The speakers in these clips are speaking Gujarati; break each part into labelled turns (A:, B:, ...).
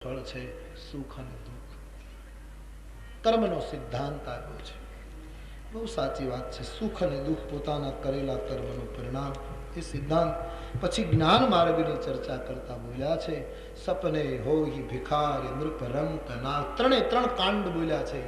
A: ફળ છે સુખ અને દુઃખ. કર્મનો સિદ્ધાંત આવ્યો છે. બહુ સાચી વાત છે. સુખ અને દુઃખ પોતાના કરેલા કર્મનું પરિણામ. એ સિદ્ધાંત પછી જ્ઞાન માર્ગની ચર્ચા કરતા બોલ્યા છે. સપને હોય ભિખારી નૃપ રંક ના ત્રણે ત્રણ કાંડ બોલ્યા છે.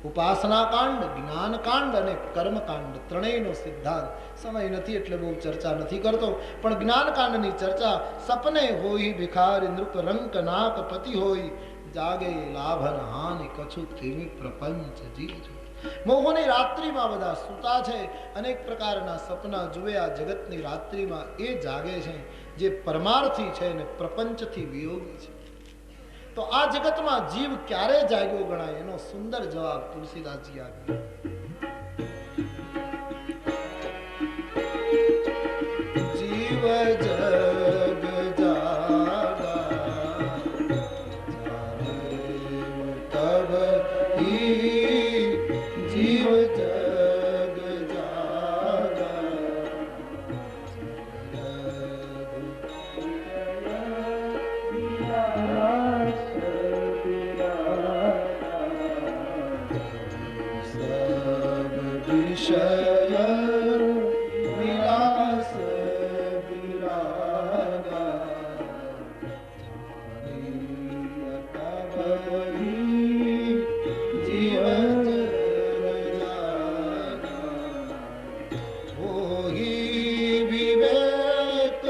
A: ઉપાસના કાંડ, જ્ઞાન કાંડ અને કર્મ કાંડ ત્રણેયનો સિદ્ધાંત. સમય નથી એટલે બહુ ચર્ચા નથી કરતો, પણ જ્ઞાન કાંડની ચર્ચા. સપને હોય ભિખારી નૃપ રંક નાક પતિ હોય જાગે લાભન હાનિ કછુ તેવી પ્રપંચ જીજો. મોહની રાત્રિમાં બધા સૂતા છે, અનેક પ્રકારના સપના જુએ આ જગતની રાત્રિમાં. એ જાગે છે જે પરમાર્થી છે અને પ્રપંચથી વિયોગી છે. તો આ જગતમાં જીવ ક્યારે જાગ્યો ગણાય? એનો સુંદર જવાબ તુલસીદાસજી આપ્યો. જીવ જગ જાગા તબ હી જીવ જગ જાગા વિષય વિલાસ વિરાગા જીવન હોહી વિવેક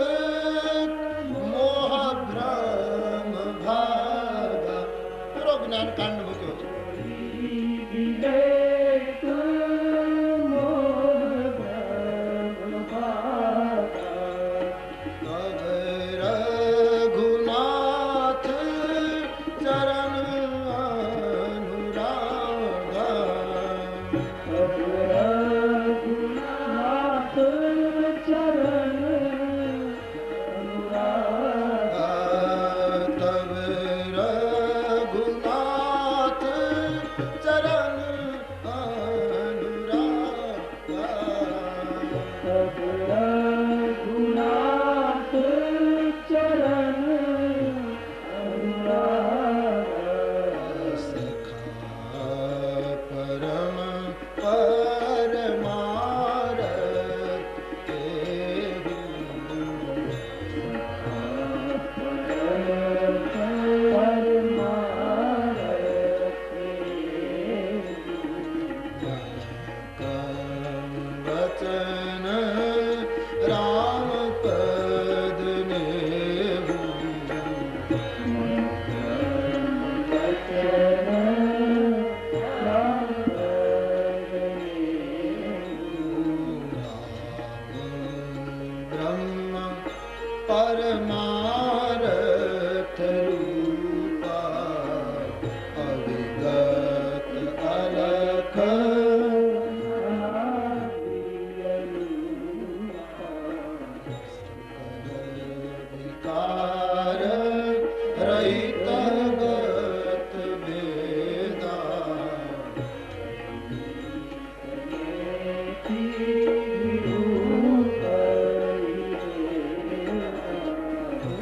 A: મોહ ભ્રમ ભાગા. પૂરો જ્ઞાન કાંડ મૂક્યો છે.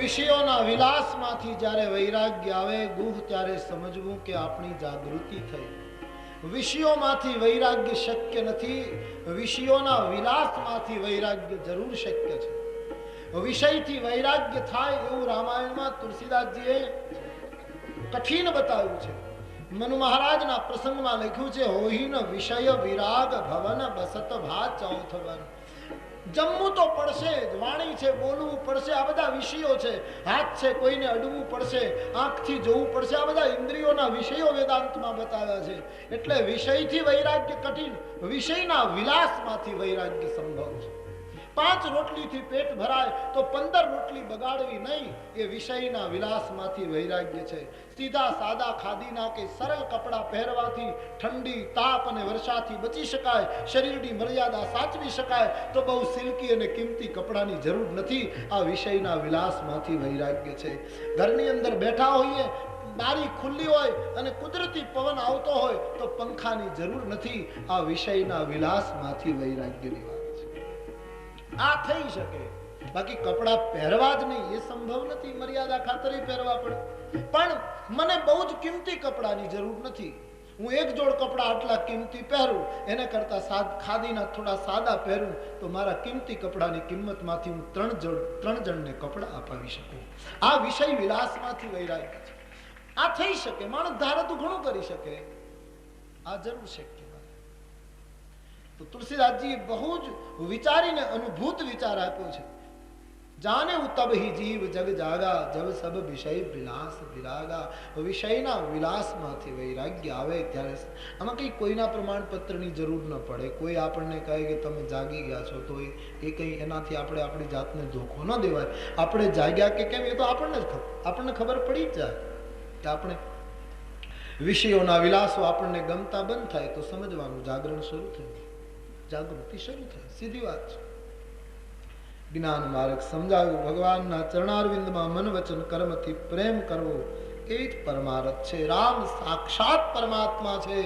A: વિષયોના વિલાસમાંથી જ્યારે વૈરાગ્ય આવે ગુહ, ત્યારે સમજવું કે આપણી જાગૃતિ થઈ. વિષયોમાંથી વૈરાગ્ય શક્ય નથી. વિષયોના વિલાસમાંથી વૈરાગ્ય જરૂર શક્ય છે. વિષયથી વૈરાગ્ય થાય એવું રામાયણમાં તુલસીદાસજીએ કઠિન બતાવ્યું છે. મનુ મહારાજના પ્રસંગમાં લખ્યું છે, હોહીન વિષય વિરાગ ભવન બસત ભા ચૌથ વન. જમવું તો પડશે જ, વાણી છે, બોલવું પડશે, આ બધા વિષયો છે. હાથ છે, કોઈને અડવું પડશે, આંખથી જોવું પડશે, આ બધા ઇન્દ્રિયોના વિષયો વેદાંતમાં બતાવ્યા છે. એટલે વિષયથી વૈરાગ્ય કઠિન, વિષયના વિલાસમાંથી વૈરાગ્ય સંભવ છે. 5 રોટલીથી પેટ ભરાય તો 15 રોટલી બગાડવી નહીં, એ વિષયના વિલાસમાંથી વૈરાગ્ય છે. સીધા સાદા ખાદીના કે સરળ કપડાં પહેરવાથી ઠંડી, તાપ અને વર્ષાથી બચી શકાય, શરીરની મર્યાદા સાચવી શકાય, તો બહુ સિલ્કી અને કિંમતી કપડાની જરૂર નથી. આ વિષયના વિલાસમાંથી વૈરાગ્ય છે. ઘરની અંદર બેઠા હોઈએ, બારી ખુલ્લી હોય અને કુદરતી પવન આવતો હોય તો પંખાની જરૂર નથી. આ વિષયના વિલાસમાંથી વૈરાગ્યની વાત છે. આ થઈ શકે બાકી કપડા પહેરવા જ નહીં એ સંભવ નથી, મર્યાદા ખાતર પહેરવા પડે. પણ મને બહુ જ કિંમતી કપડાની જરૂર નથી. હું એક જોડ કપડા આટલા કિંમતી પહેરું એને કરતા ખાદીના થોડા સાદા પહેરું તો મારા કિંમતી કપડાની કિંમતમાંથી હું ત્રણ જણને કપડા અપાવી શકું. આ વિષય વિલાસમાંથી વૈરાગ્ય છે. આ થઈ શકે, માણસ ધારે તો ઘણું કરી શકે, આ જરૂર શક્ય. તો તુલસીદાસજી બહુ જ વિચારીને અનુભૂત વિચાર આપ્યો છે. જાને તબ હી જીવ જગ જાગા જબ સબ વિષય વિલાસ વિરાગા. વિષયના વિલાસમાંથી વૈરાગ્ય આવે ત્યારે આમાં કઈ કોઈના પ્રમાણપત્રની જરૂર ન પડે. કોઈ આપણને કહે કે તમે જાગી ગયા છો તો એ કઈ એનાથી આપણે આપણી જાતને ધોખો ન દેવાય. આપણે જાગ્યા કે કેમ એ તો આપણને ખબર પડી જ જાય કે આપણે વિષયોના વિલાસો આપણને ગમતા બંધ થાય તો સમજવાનું જાગરણ શરૂ થયું, જાગૃતિ શરૂ થાય. સીધી વાત છે. જ્ઞાન માર્ગ સમજાવ્યું. ભગવાનના ચરણારવિંદમાં મન વચન કર્મથી પ્રેમ કરવો એ જ પરમાર્થ છે. રામ સાક્ષાત પરમાત્મા છે,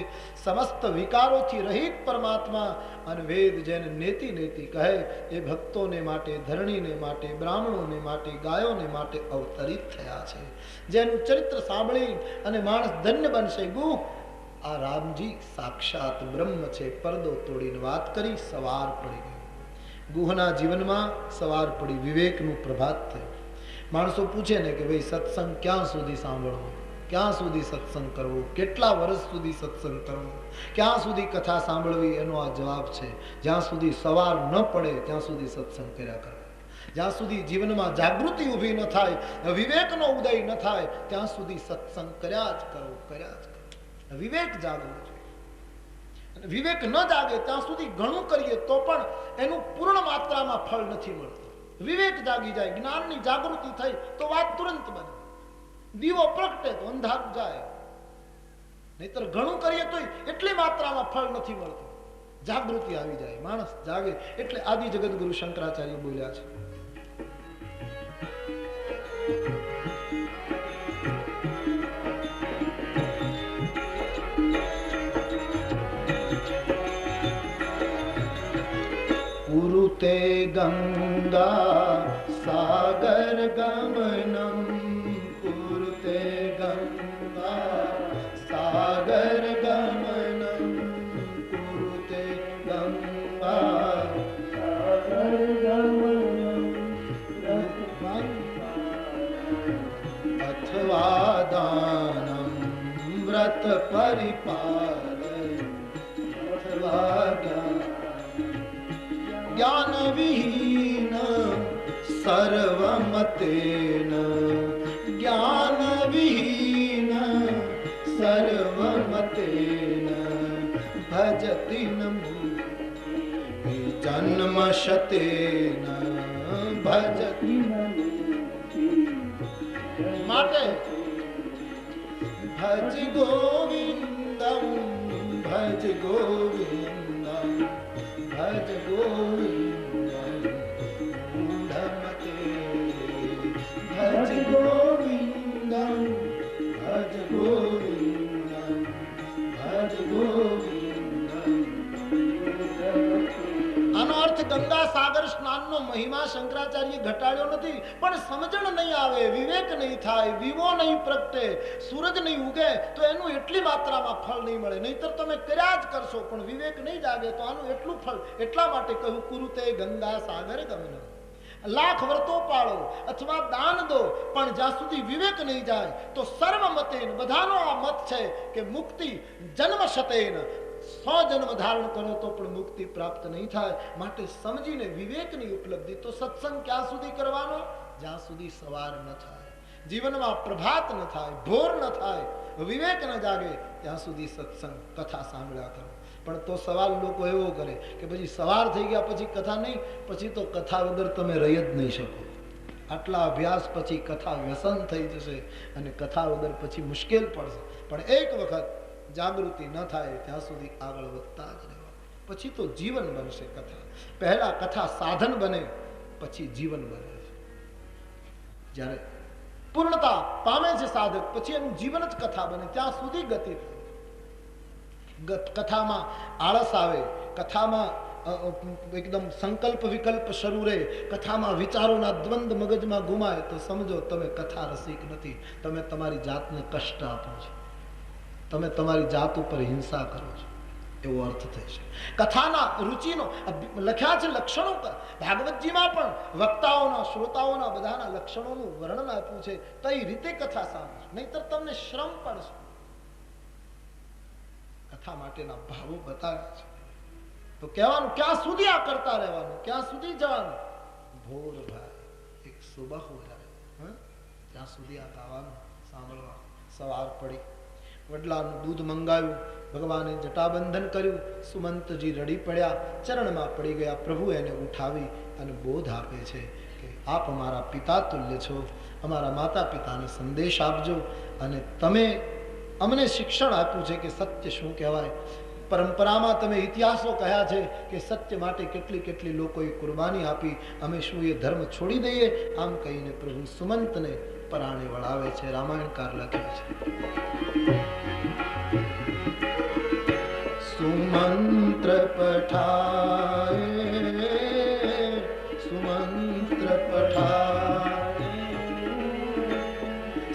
A: સમસ્ત વિકારોથી રહિત પરમાત્મા. અને વેદ જેને નેતિ નેતિ કહે એ ભક્તોને માટે, ધરણીને માટે, બ્રાહ્મણોને માટે, ગાયોને માટે અવતરિત થયા છે. જેનું ચરિત્ર સાંભળી અને માણસ ધન્ય બનશે. ગુહ આ રામજી સાક્ષાત બ્રહ્મ છે. પડદો તોડીને વાત કરી, સવાર પડી ગઈ. ગુહના જીવનમાં સવાર પડી, વિવેકનું પ્રભાત થયું. માણસો પૂછે ને કે ભાઈ સત્સંગ ક્યાં સુધી સાંભળવો, ક્યાં સુધી સત્સંગ કરવો, કેટલા વર્ષ સુધી સત્સંગ કરવો, ક્યાં સુધી કથા સાંભળવી? એનો આ જવાબ છે, જ્યાં સુધી સવાર ન પડે ત્યાં સુધી સત્સંગ કર્યા કરો. જ્યાં સુધી જીવનમાં જાગૃતિ ઊભી ન થાય, વિવેકનો ઉદય ન થાય ત્યાં સુધી સત્સંગ કર્યા જ કરો, કર્યા જ કરો. વિવેક જાગવું છે. વિવેક ન જાગે ત્યાં સુધી ઘણું કરીએ તો પણ એનું પૂર્ણ માત્રામાં ફળ નથી મળતું. વિવેક જાગી જાય, જ્ઞાનની જાગૃતિ થઈ તો વાત તુરંત બને. દીવો પ્રગટે તો અંધારું જાય. નહીતર ઘણું કરીએ તો એટલી માત્રામાં ફળ નથી મળતું. જાગૃતિ આવી જાય, માણસ જાગે. એટલે આદિ જગતગુરુ શંકરાચાર્ય બોલ્યા છે, તે ગંગા સાગર ગમનમ, પુરતે ગંગા સાગર ગમનમ, પુરતે ગંગા સાગર ગમનમ, અથવા દાનમ વ્રત પરિપાલન, અથવા જ્ઞાન વિહીન સર્વમતેન, જ્ઞાન વિહીન સર્વમતેન ભજતિ જન્મ શતેન, ભજતિ. માટે ભજ ગોવિંદમ, ભજ ગોવિંદમ, ભજ ગોવિંદમ મૂઢમતે, ભજ ગોવિંદમ, ભજ ગોવિંદમ, ભજ ગોવિંદમ. આનો અર્થ ગંગા સાગર સ્નાનનો મહિમા શંકરાચાર્ય ઘટાડ્યો નથી, પણ સમજણ નહીં આવે, વિવેક નહીં થાય, દીવો નહીં પ્રગટે, સૂરજ નહીં ઉગે તો એનું એટલી માત્રામાં ફળ નહીં મળે. નહીતર તમે કર્યા જ કરશો પણ વિવેક નહીં જાગે તો આનું એટલું ફળ. એટલા માટે કહ્યું કુરુતે ગંગા સાગર ગમન. લાખ વ્રતો પાળો અથવા દાન દો પણ જ્યાં સુધી વિવેક નહીં જાય તો સર્વ મતેન, બધાનો આ મત છે કે મુક્તિ જન્મ શતેન, 100 જન્મ ધારણ કરો તો પણ મુક્તિ પ્રાપ્ત નહીં થાય. માટે સમજીને વિવેકની ઉપલબ્ધિ. તો સત્સંગ ક્યાં સુધી કરવાનો? જ્યાં સુધી સવાર ન થાય, જીવનમાં પ્રભાત ન થાય, ભોર ન થાય, વિવેક ન જાગે ત્યાં સુધી સત્સંગ કથા સાંભળ્યા કરો. પણ તો સવાલ લોકો એવો કરે કે પછી સવાર થઈ ગયા પછી કથા નહીં, પછી તો કથા વગર તમે રહી જ નહીં શકો. આટલા અભ્યાસ પછી કથા વ્યસન થઈ જશે અને કથા વગર પછી મુશ્કેલ પડશે. પણ એક વખત જાગૃતિ ન થાય ત્યાં સુધી આગળ વધતા જ રહેવા. પછી તો જીવન બનશે કથા. પહેલા કથા સાધન બને, પછી જીવન બને છે. જ્યારે પૂર્ણતા પામે છે સાધક, પછી એનું જીવન જ કથા બને. ત્યાં સુધી ગતિ થાય. કથામાં આળસ આવે, કથામાં એકદમ સંકલ્પ વિકલ્પ શરૂ રહે, કથામાં વિચારોના દ્વંદ મગજમાં ઘુમાય તો સમજો તમે કથા રસિક નથી, તમે તમારી જાતને કષ્ટ આપો છો, તમે તમારી જાત ઉપર હિંસા કરો છો, એવો અર્થ થશે. કથાના રુચિનો લખ્યા છે લક્ષણો. ભાગવતજીમાં પણ વક્તાઓના શ્રોતાઓના બધાના લક્ષણોનું વર્ણન આપ્યું છે. કઈ રીતે કથા સાંભળો, નહીતર તમને શ્રમ પડશે. કથા માટેના ભાવો બતાવે છે. તો કહેવાનું ક્યાં સુધી આ કરતા રહેવાનું, ક્યાં સુધી જવાનું? ભોર ભાઈ એક સુબહ હો જાય, ત્યાં સુધી આ ગાવાનું સાંભળવા. સવાર પડી, વડલાનું દૂધ મંગાવ્યું, ભગવાને જટાબંધન કર્યું, સુમંતજી રડી પડ્યા, ચરણમાં પડી ગયા. પ્રભુ એને ઉઠાવી અને બોધ આપે છે કે આપ અમારા પિતા તુલ્ય છો, અમારા માતા પિતાને સંદેશ આપજો. અને તમે અમને શિક્ષણ આપ્યું છે કે સત્ય શું કહેવાય. પરંપરામાં તમે ઇતિહાસો કહ્યા છે કે સત્ય માટે કેટલી કેટલી લોકોએ કુરબાની આપી, અમે શું એ ધર્મ છોડી દઈએ? આમ કહીને પ્રભુ સુમંતને પરાણે વળાવે છે. રામાયણકાર લખે છે, સુમંત્ર પઠાય, સુમંત્ર પઠાય,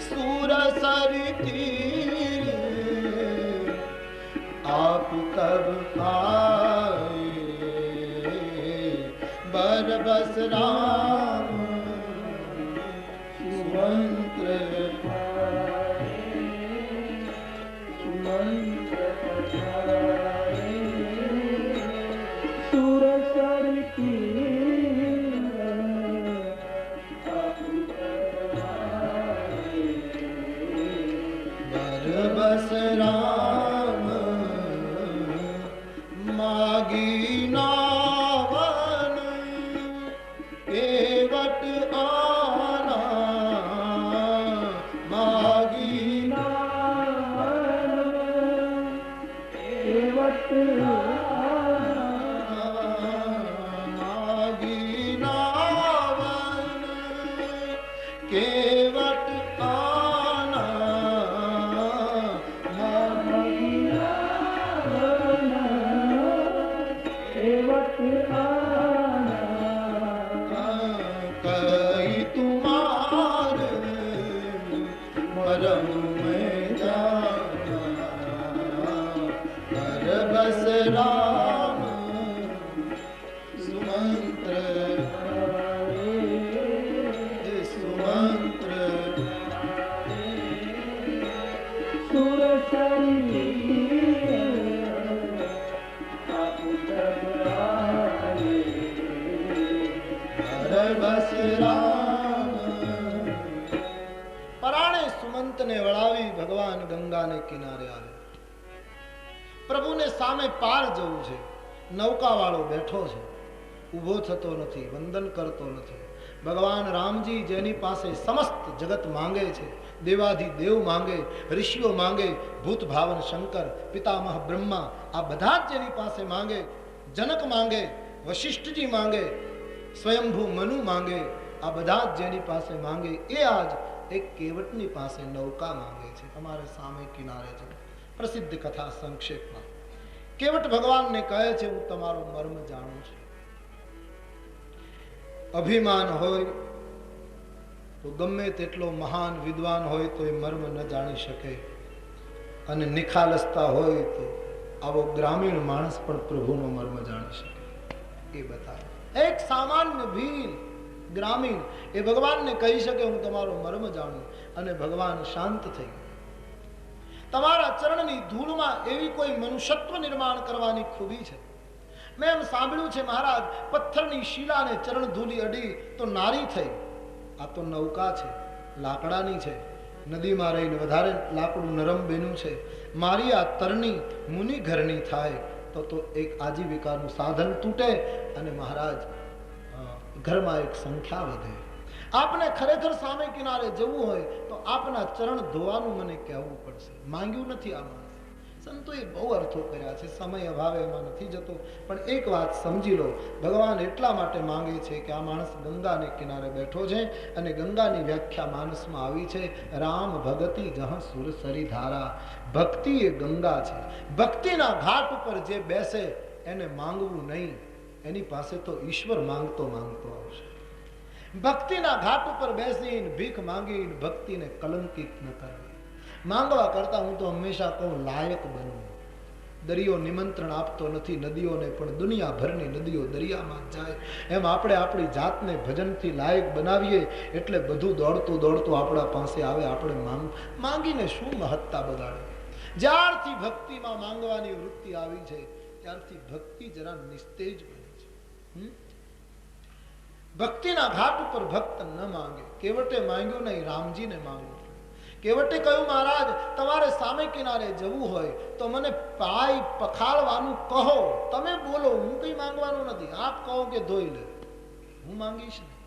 A: સુર સરિતી आप कब आए, बरबस राम सुमंत्र सुमंत्र सुर बरबस राम मागी नावन एवट आना, मागी नावन एवट आना, मागी नावन केवट राम सुमंत्र सुमंत्र सुर बस राम. પરાણે સુમંતને વળાવી ભગવાન ગંગાને કિનારે આવે. પ્રભુને સામે પાર જવું છે. નૌકા વાળો બેઠો છે, ઊભો થતો નથી, વંદન કરતો નથી. ભગવાન રામજી જેની પાસે સમસ્ત જગત માંગે છે, દેવાધિદેવ માંગે, ઋષિઓ માંગે, ભૂત ભાવન શંકર, પિતામહ બ્રહ્મા, આ બધા જ જેની પાસે માંગે, જનક માંગે, વશિષ્ઠજી માંગે, સ્વયંભૂ મનુ માંગે, આ બધા જ જેની પાસે માંગે, એ આજ એક કેવટની પાસે નૌકા માંગે છે. અમારે સામે કિનારે છે. પ્રસિદ્ધ કથા સંક્ષેપમાં કેવટ ભગવાનને કહે છે, હું તમારો મર્મ જાણું છું. અભિમાન હોય તો ગમે તેટલો મહાન વિદ્વાન હોય તો એ મર્મ ન જાણી શકે, અને નિખાલસતા હોય તો આવો ગ્રામીણ માણસ પણ પ્રભુનો મર્મ જાણી શકે. એ બતાવે. એક સામાન્ય ભીલ ગ્રામીણ એ ભગવાનને કહી શકે હું તમારો મર્મ જાણું, અને ભગવાન શાંત થઈ. તમારા ચરણની ધૂળમાં એવી કોઈ મનુષ્યત્વ નિર્માણ કરવાની ખૂબી છે. મેં એમ સાંભળ્યું છે મહારાજ, પથ્થરની શિલાને ચરણ ધૂલી અડી તો નારી થઈ. આ તો નૌકા છે, લાકડાની છે, નદીમાં રહીને વધારે લાકડું નરમ બન્યું છે. મારી આ તરણી મુનિ ઘરની થાય તો એક આજીવિકાનું સાધન તૂટે, અને મહારાજ ઘરમાં એક સંખ્યા વધે. આપને ખરેખર સામે કિનારે જવું હોય તો આપના ચરણ ધોવાનું મને કહેવું પડશે. માંગ્યું નથી આ માણસ. સંતોએ બહુ અર્થો કર્યા છે, સમય અભાવે એમાં નથી જતો. પણ એક વાત સમજી લો, ભગવાન એટલા માટે માંગે છે કે આ માણસ ગંગાને કિનારે બેઠો છે, અને ગંગાની વ્યાખ્યા માનસમાં આવી છે, રામ ભગતિ જહ સુર સરી ધારા. ભક્તિ એ ગંગા છે. ભક્તિના ઘાટ ઉપર જે બેસે એને માંગવું નહીં, એની પાસે તો ઈશ્વર માંગતો માંગતો આવશે. ભક્તિના ઘાટ ઉપર બેસીને ભીખ માંગીને ભક્તિને કલંકિત ન કરવી. માંગવા કરતા હું તો હંમેશા કહું, લાયક બનવું. દરિયો નિમંત્રણ આપતો નથી નદીઓને, પણ દુનિયાભરની નદીઓ દરિયામાં જાય. એમ આપણે આપણી જાતને ભજનથી લાયક બનાવીએ એટલે બધું દોડતું દોડતું આપણા પાસે આવે. આપણે માંગીને શું મહત્તા બગાડે? જ્યારથી ભક્તિમાં માંગવાની વૃત્તિ આવી છે ત્યારથી ભક્તિ જરા નિસ્તેજ બની છે. ભક્તિના ઘાટ ઉપર ભક્ત ન માંગે. કેવટે માંગ્યું નહીં, રામજીને માંગ્યું. કેવટે કહ્યું, મહારાજ તમારે સામે કિનારે જવું હોય તો મને પાય પખાળવાનું કહો, તમે બોલો, હું કઈ માંગવાનું નથી. આપ કહો કે ધોઈ લે, હું માંગીશ નહીં.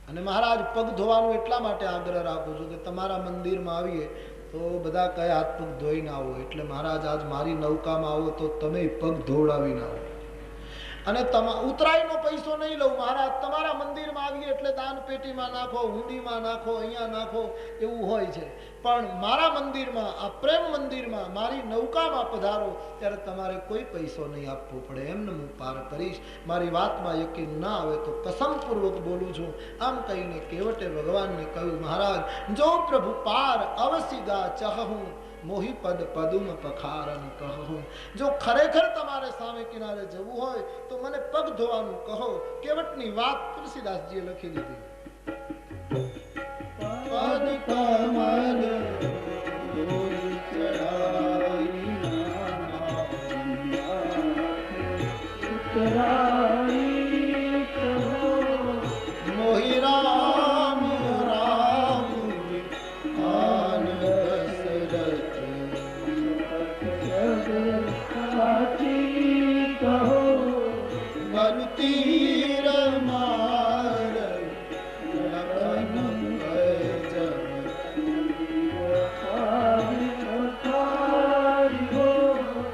A: અને મહારાજ પગ ધોવાનું એટલા માટે આગ્રહ રાખું છું કે તમારા મંદિરમાં આવીએ તો બધા કહે હાથ પગ ધોઈને આવો. એટલે મહારાજ આજ મારી નૌકામાં આવો તો તમે પગ ધોવડાવીને આવો. અને ઉતરાઈનો પૈસો નહીં લઉં મહારાજ. તમારા મંદિરમાં આવીએ એટલે દાન પેટીમાં નાખો, હુંડીમાં નાખો, અહીંયા નાખો, એવું હોય છે. પણ મારા મંદિરમાં, આ પ્રેમ મંદિરમાં, મારી નૌકામાં પધારો ત્યારે તમારે કોઈ પૈસો નહીં આપવો પડે. એમને હું પાર કરીશ. મારી વાતમાં યકીન ના આવે તો કસમપૂર્વક બોલું છું. આમ કહીને કેવટે ભગવાનને કહ્યું, મહારાજ જો પ્રભુ પાર અવસિગા ચહું મોહી પદ પદુમ પખારન કહું. જો ખરેખર તમારે સામે કિનારે જવું હોય તો મને પગ ધોવાનું કહો. કેવટની વાત તુલસીદાસજીએ લખી દીધી. પદ કમલ મોહી રામ રામ આન તીર માર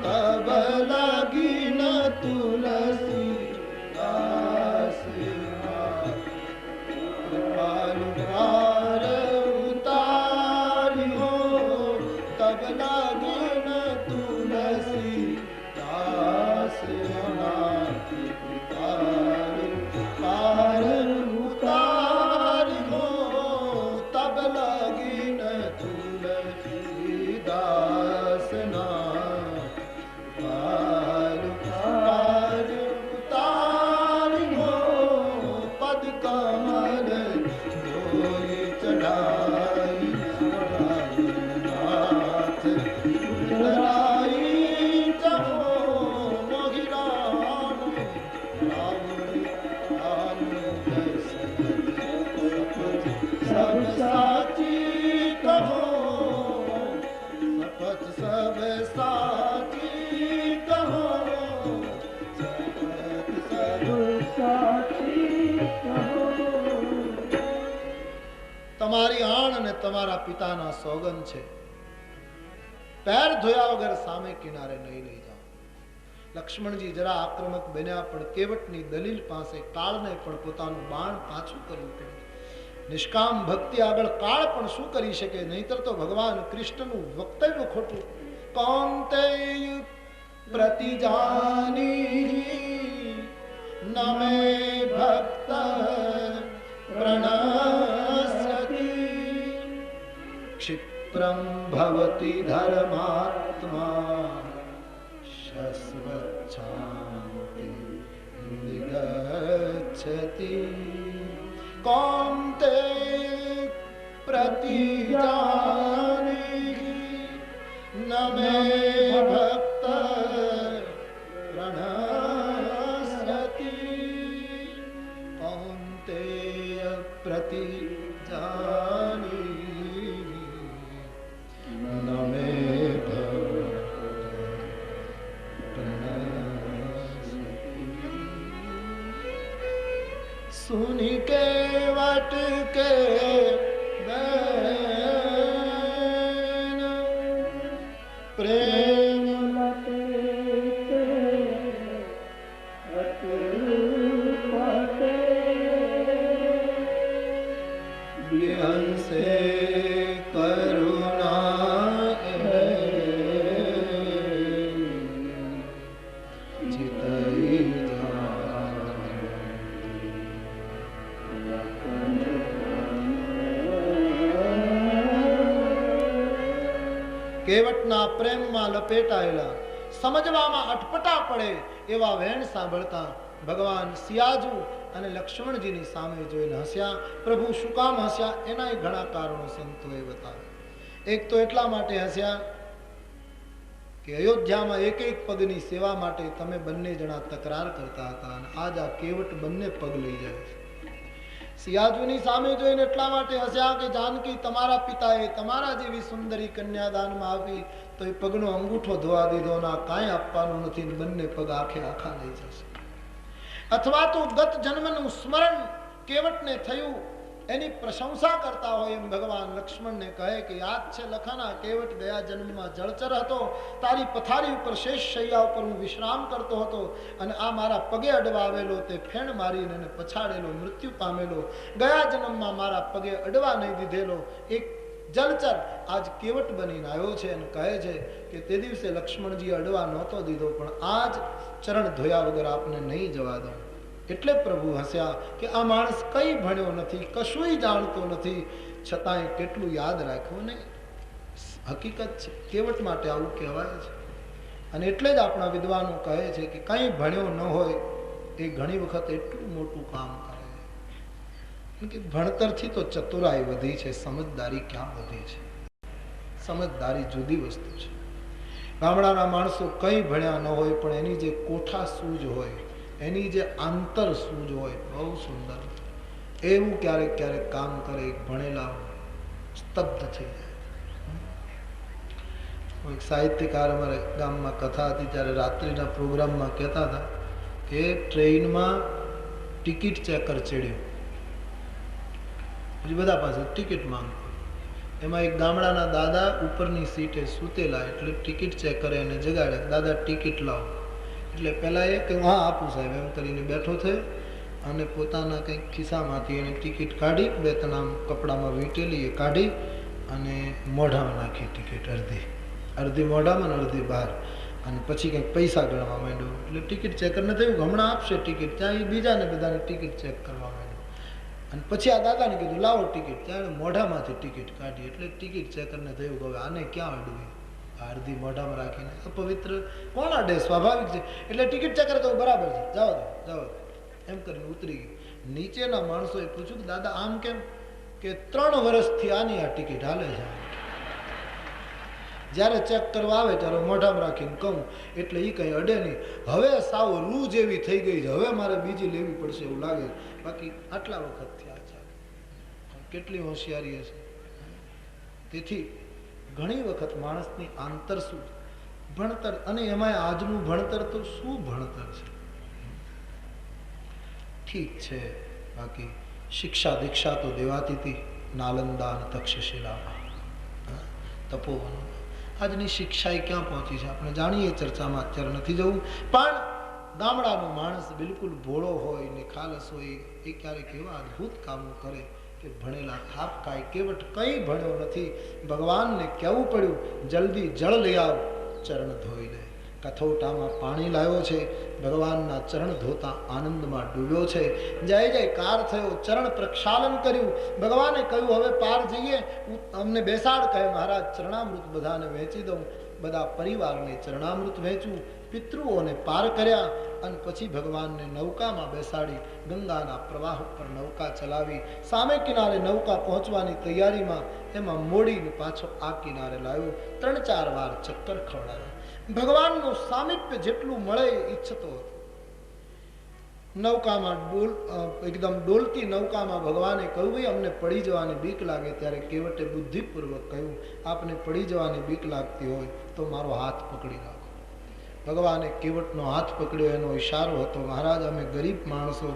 A: તબ લાગી ન તુલસી દાસ ઉતારી હો. તબ લાગી ન તુલસી દાસ તમારી આણ અને તમારા પિતાના સોગંદ છે, પેર ધોયા વગર સામે કિનારે નહીં લઈ જાઓ. લક્ષ્મણજી જરા આક્રમક બન્યા, પણ કેવટની દલીલ પાસે કાળને પણ પોતાનું બાણ પાછું કરવું પડ્યું. નિષ્કામ ભક્તિ આગળ કાળ પણ શું કરી શકે? નહીતર તો ભગવાન કૃષ્ણનું વક્તવ્ય ખોટું. કૌંતેય પ્રતિજાની નમે ભક્ત પ્રણશ્યતિ ક્ષિપ્રમ ભવતિ ધર્માત્મા શસ્વચ્છાન્તિ નિગચ્છતિ. કૌંતેય પ્રતિજાની નમે ભક્ત પ્રણશ્યતિ. કૌંતેય પ્રતિજાની નમે ભક્ત પ્રણશ્યતિ. સુનિ કેવટ કે બેન પ્રેમ હંસે કરુણા ચિતઈ કેવટના પ્રેમમાં લપેટાયેલા, સમજવામાં અટપટા પડે એવા વેણ સાંભળતા ભગવાન સિયાજુ અને લક્ષ્મણજીની સામે જોઈને હસ્યા. પ્રભુ શું કામ હસ્યા? એના ઘણા કારણો સંતોએ બતાવ્યા. એક તો એટલા માટે હસ્યા કે અયોધ્યામાં એક એક પગની સેવા માટે તમે બંને જણા તકરાર કરતા હતા અને આજ આ કેવટ બંને પગ લઈ જાય છે. સિયાજુની સામે જોઈને એટલા માટે હસ્યા કે જાનકી તમારા પિતાએ તમારા જેવી સુંદરી કન્યાદાનમાં આપી તો એ પગનો અંગૂઠો ધોવા દીધો ના કાંઈ આપવાનું નથી, બંને પગ આખે આખા લઈ જશે. અથવા તો ગત જન્મનું સ્મરણ કેવટને થયું, એની પ્રશંસા કરતા હોય એમ ભગવાન લક્ષ્મણને કહે કે યાદ છે લખાના, કેવટ ગયા જન્મમાં જળચર હતો, તારી પથારી ઉપર શેષ શૈયા ઉપર હું વિશ્રામ કરતો હતો અને આ મારા પગે અડવા આવેલો, તે ફેણ મારીને એને પછાડેલો, મૃત્યુ પામેલો, ગયા જન્મમાં મારા પગે અડવા નહીં દીધેલો એક જલચર આજ કેવટ બનીને આવ્યો છે અને કહે છે કે તે દિવસે લક્ષ્મણજી અડવા નહોતો દીધો, પણ આજ ચરણ ધોયા વગર આપને નહીં જવા દઉં. એટલે પ્રભુ હસ્યા કે આ માણસ કઈ ભણ્યો નથી, કશુંય જાણતો નથી, છતાંય કેટલું યાદ રાખ્યું ને. હકીકત છે, કેવટ માટે આવું કહેવાય છે. અને એટલે જ આપણા વિદ્વાનો કહે છે કે કંઈ ભણ્યો ન હોય એ ઘણી વખત એટલું મોટું કામ કરે કે ભણતરથી તો ચતુરાઈ વધી છે, સમજદારી ક્યાં વધી છે? સમજદારી જુદી વસ્તુ છે. ગામડાના માણસો કંઈ ભણ્યા ન હોય પણ એની જે કોઠા સૂઝ હોય, એની જે આંતર સૂઝ હોય બહુ સુંદર, એવું ક્યારેક ક્યારેક કામ કરે. ભણેલા સ્તબ્ધ થઈ જાય. એક સાહિત્યકાર અમારે ગામમાં કથા હતી ત્યારે રાત્રિના પ્રોગ્રામમાં કહેતા હતા કે ટ્રેનમાં ટિકિટ ચેકર ચડ્યો, પછી બધા પાસે ટિકિટ માંગતો. એમાં એક ગામડાના દાદા ઉપરની સીટે સૂતેલા, એટલે ટિકિટ ચેકરે એને જગાડ્યા, દાદા ટિકિટ લાવો. એટલે પહેલા એ કે હા આપું સાહેબ એમ કરીને બેઠો થયો અને પોતાના કંઈક ખિસ્સામાંથી એને ટિકિટ કાઢી, બે ત્રણ આમ કપડામાં વીંટેલી એ કાઢી અને મોઢામાં નાખી ટિકિટ, અડધી મોઢામાં ને અડધી બહાર. અને પછી કંઈક પૈસા ગણવા માંડ્યો. એટલે ટિકિટ ચેકરને થયું હમણાં આપશે ટિકિટ, ત્યાં એ બીજાને બધાને ટિકિટ ચેક કરવા માંડ્યો. અને પછી આ દાદાને કીધું લાવો ટિકિટ, ત્યાં મોઢામાંથી ટિકિટ કાઢી. એટલે ટિકિટ ચેકરને થયું કે હવે આને ક્યાં અડવી, અડધી મોઢામાં રાખીને અપવિત્ર કોણ અડે, સ્વાભાવિક છે. એટલે ટિકિટ ચેકર કહ્યું બરાબર છે, જાઓ જાઓ એમ કરીને ઉતરી ગયું. નીચેના માણસોએ પૂછ્યું કે દાદા આમ કેમ? કે 3 વર્ષથી આની આ ટિકિટ હાલે છે, જ્યારે ચેક કરવા આવે ત્યારે મોઢામાં રાખીને કહું એટલે એ કંઈ અડે નહીં. હવે સાવ રૂ જેવી થઈ ગઈ છે, હવે મારે બીજી લેવી પડશે એવું લાગે. બાકી આટલા વખત થયા છે, કેટલી હોશિયારી હશે. તેથી ઘણી વખત માણસની આંતર શું ભણતર, અને એમાં આજનું ભણતર તો શું ભણતર છે. ઠીક છે, બાકી શિક્ષા દીક્ષા તો દેવાતી હતી નાલંદા અને તક્ષશિલામાં, તપોવન. આજની શિક્ષા એ ક્યાં પહોંચી છે આપણે જાણીએ, ચર્ચામાં અત્યારે નથી જવું. પણ ગામડાનો માણસ બિલકુલ ભોળો હોય ને ખાલસ હોય, એ ક્યારેક એવા અદભુત કામો કરે કે ભણેલા થાપ ખાય. કેવટ કંઈ ભણ્યો નથી, ભગવાનને કહેવું પડ્યું જલ્દી જળ લઈ આવ, ચરણ ધોઈ લે. કથોટામાં પાણી લાવ્યો છે, ભગવાનના ચરણ ધોતા આનંદમાં ડૂબ્યો છે. જય જયકાર થયો, ચરણ પ્રક્ષાલન કર્યું. ભગવાને કહ્યું હવે પાર જઈએ, અમને બેસાડ. કહે મહારાજ ચરણામૃત બધાને વહેંચી દઉં. બધા પરિવારને ચરણામૃત વહેંચ્યું, પિતૃઓને પાર કર્યા અને પછી ભગવાનને નૌકામાં બેસાડી ગંગાના પ્રવાહ ઉપર નૌકા ચલાવી. સામે કિનારે નૌકા પહોંચવાની તૈયારીમાં એમાં મોડીને પાછો આ કિનારે લાવ્યો. 3-4 વાર ચક્કર ખવડાવ્યા. ભગવાનનું સામીપ્ય જેટલું મળે ઈચ્છતો હતો. નૌકામાં એકદમ ડોલતી નૌકામાં ભગવાને કહ્યું ભાઈ અમને પડી જવાની બીક લાગે. ત્યારે કેવટે બુદ્ધિપૂર્વક કહ્યું આપને પડી જવાની બીક લાગતી હોય તો મારો હાથ પકડી રાખો. ભગવાને કેવટનો હાથ પકડ્યો, એનો ઈશારો હતો મહારાજ અમે ગરીબ માણસો,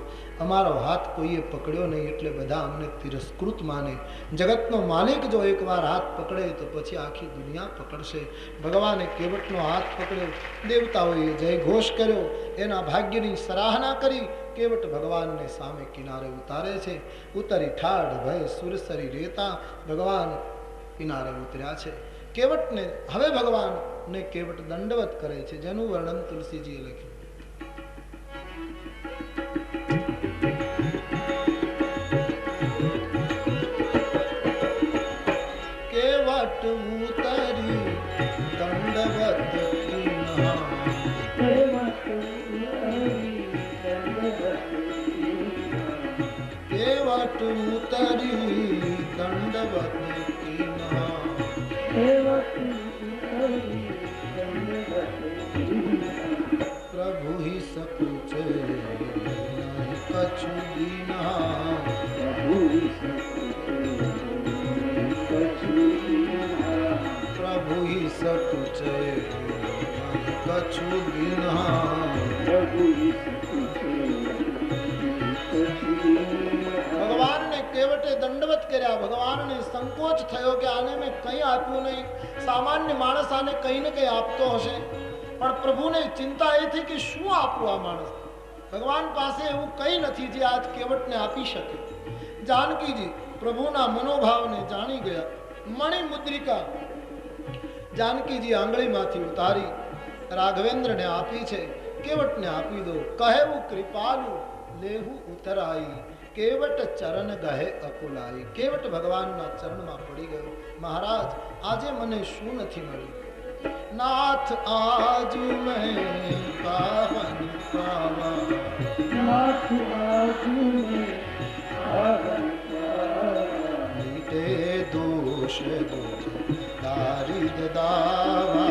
A: અમારો હાથ કોઈએ પકડ્યો નહીં એટલે બધા અમને તિરસ્કૃત માને. જગતનો માલિક જો એકવાર હાથ પકડે તો પછી આખી દુનિયા પકડશે. ભગવાને કેવટનો હાથ પકડ્યો, દેવતાઓએ જય ઘોષ કર્યો, એના ભાગ્યની સરાહના કરી. કેવટ ભગવાનને સામે કિનારે ઉતારે છે. ઉતરી ઠાઢ ભય સુરસરી રેતા ભગવાન કિનારે ઉતર્યા છે. કેવટને હવે ભગવાન ને કેવટ દંડવત કરે છે, જેનું વર્ણન તુલસીજીએ લખ્યું. કેવટ ઉતરી दंडवत कीन्हा केवट उतरी दंडवत कीन्हा प्रभु ही सकुचे नहीं कछु दीन्हा प्रभु ही सकुचे नहीं कछु दीन्हा भगवान ने केवटे दंडवत कर्या भगवान ने संकोच थयो कि आने में कई आप्યું नहीं सामान्य माणस आने कहीं ने कहीं आपतो हशे पण प्रभु ने चिंता ए थी कि શું આપવું આ માણસ ભગવાન પાસે એવું કઈ નથી જે આજ કેવટને આપી શકે જાનકીજી પ્રભુના મનોભાવને જાણી ગયા મણિ મુદ્રિકા જાનકીજી આંગળીમાંથી ઉતારી રાઘવેન્દ્રને આપી છે કેવટને આપી દો કહેવું કૃપાલુ લેહુ ઉતરાઈ केवट चरण गहे अकुलाई केवट भगवानना चरणमां पड़ी गयो महाराज आजे मने शू नथी मळ्युं नाथ आज मैं पावन पावा नाथ आज मैं पावन पावा मीटे दोष दुख दारिद दावा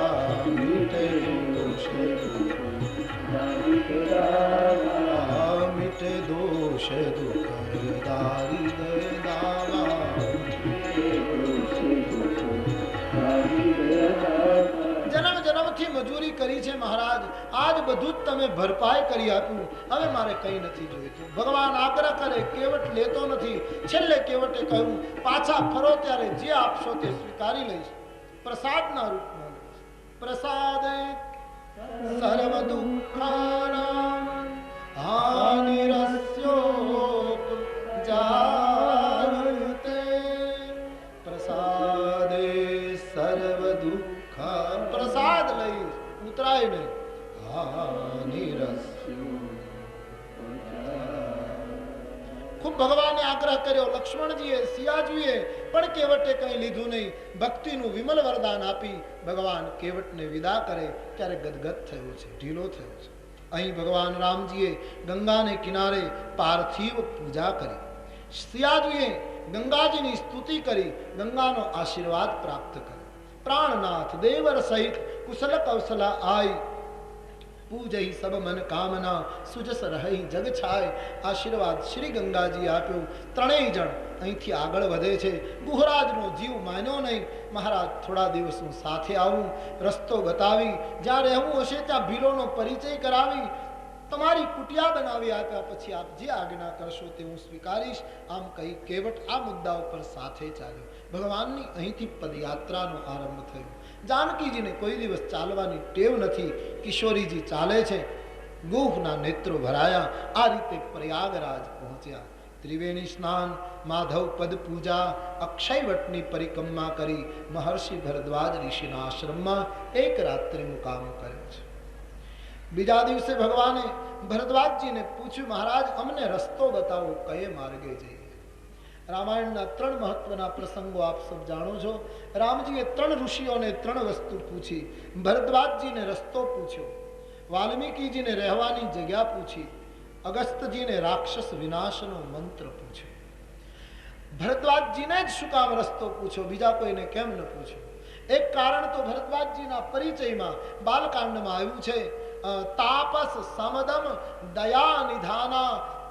A: मीटे दोष दुख दारिद दावा मिटे दोष दुख दारिद दावा जन्म जन्म थी मजूरी करी छे महाराज आज बधु ज तमे भरपाई करी आप्युं हवे मारे कई नथी जोईतुं भगवान आग्रह करे केवट लेतो नथी छेल्ले केवटे कह्युं पाछा फरो त्यारे जे आपशो ते स्वीकारी लईश प्रसादना रूपमां प्रसादे सर्व दुःखानां हानिरस्योप जायते प्रसादे सर्व दुख प्रसाद लई उतराय नहीं हानिरस्यो खूब भगवाने आग्रह कर्यो लक्ष्मणजीए सियाजीए पण केवटे कई लीधुं नहीं भक्तिनुं विमल वरदान आपी भगवान केवटने विदा करे त्यारे गदगद थयो छे ढीलो थयो छे अहीं भगवान रामजीए गंगा ने किनारे पार्थिव पूजा करी सियाजीए गंगाजीनी स्तुति करी गंगानो आशीर्वाद प्राप्त करे प्राणनाथ देवर सहित कुशल कौशला आई पूजई सब मन कामना सुजस रही जग छाय आशीर्वाद श्री गंगाजी आप्यो त्रणेय जण અહીંથી આગળ વધે છે ગુહરાજનો જીવ માન્યો નહીં મહારાજ થોડા દિવસ હું સાથે આવું રસ્તો બતાવી જ્યાં રહેવું હશે ત્યાં ભીલોનો પરિચય કરાવી તમારી કુટિયા બનાવી આપ્યા પછી આપ જે આજ્ઞા કરશો તે હું સ્વીકારીશ આમ કહી કેવટ આ મુદ્દા ઉપર સાથે ચાલ્યો ભગવાનની અહીંથી પદયાત્રાનો આરંભ થયો જાનકીજીને કોઈ દિવસ ચાલવાની ટેવ નથી કિશોરીજી ચાલે છે ગુહના નેત્રો ભરાયા આ રીતે પ્રયાગરાજ પહોંચ્યા त्रिवेणी स्नान माधव पद पूजा अक्षयवटनी परिक्रमा करी महर्षि भरद्वाज ऋषिना आश्रम में एक रात्रि मुकाम कर्यो छे बीजा दिवसे भगवाने भरद्वाज जी ने पूछ्યું महाराज अमने रस्तो बताओ कये मार्गे जईए रामायणना त्रण महत्वना प्रसंगो आप सब जाणो छो रामजीए त्रण ऋषिओने त्रण वस्तु पूछी भरद्वाज जी ने रस्तो पूछ्यो वाल्मीकि जी ने रहवानी जग्या पूछी अगस्त जी ने राक्षस विनाशनो मंत्र पूछो भरद्वाज जी ने शू काम रस्तो पूछो बीजा कोई ने केम न पूछो एक कारण तो भरद्वाज जी ना परिचय में बालकांड में आव्युं छे तापस समदम दया निधाना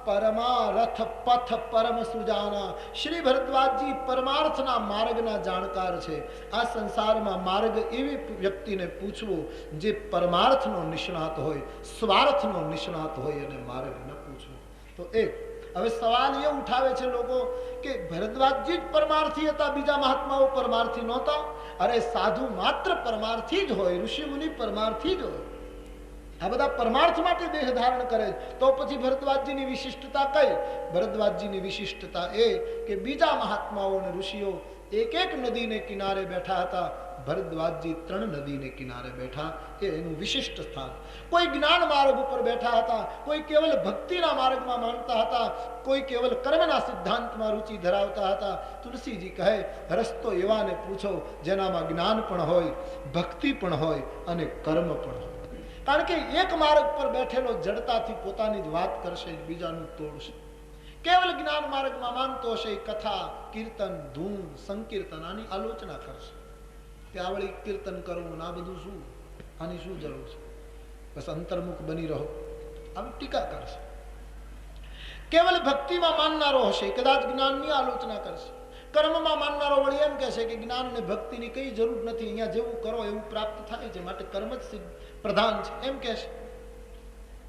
A: परमारथ पथ परम सुजाना श्री भरद्वाज जी परमार्थना मार्गना जाणकार छे आ संसार में मार्ग एवी व्यक्ति ने पूछवो जे परमार्थनो निष्णात होय स्वार्थनो निष्णात होय अने मार्ग न पूछवो तो एक हवे सवाल ये उठावे छे लोगो के भरद्वाज जी ज परमार्थी हता बीजा महात्माओ परमार्थी नहोता अरे साधु मात्र परमार्थी ज होय ऋषि मुनि परमार्थी ज होय आ बधा परमार्थ माटे देह धारण करे तो पछी भरद्वाजजीनी विशिष्टता कई भरद्वाजजीनी विशिष्टता ए के बीजा महात्माओ ने ऋषिओ એક એક નદીને કિનારે બેઠા હતા. ભરદ્વાજજી 3 નદીને કિનારે બેઠા. એ એનું વિશિષ્ટ સ્થાન. કોઈ જ્ઞાન માર્ગ ઉપર બેઠા હતા, કોઈ કેવલ ભક્તિના માર્ગમાં માનતા હતા, કોઈ કેવલ કર્મના સિદ્ધાંતમાં રુચિ ધરાવતા હતા. તુલસીજી કહે, રસ્તો એવાને પૂછો જેનામાં જ્ઞાન પણ હોય, ભક્તિ પણ હોય અને કર્મ પણ હોય. કારણ કે એક માર્ગ પર બેઠેલો જડતાથી પોતાની જ વાત કરશે, બીજાનું તોડશે. કેવલ જ્ઞાન માર્ગમાં માનતો હશે, કથા, કીર્તન, ધૂન, સંકીર્તન આની આલોચના કરશે કે આ વળી કીર્તન કરવું, આ બધું શું, આની શું જરૂર છે, બસ અંતર્મુખ બની રહો, આવી ટીકા કરશે. કેવલ ભક્તિમાં માનનારો હશે, કદાચ જ્ઞાનની આલોચના કરશે. કર્મમાં માનનારો વળી એમ કહેશે કે જ્ઞાન અને ભક્તિની કઈ જરૂર નથી, અહીંયા જેવું કરો એવું પ્રાપ્ત થાય છે, માટે કર્મ જ પ્રધાન છે, એમ કહેશે.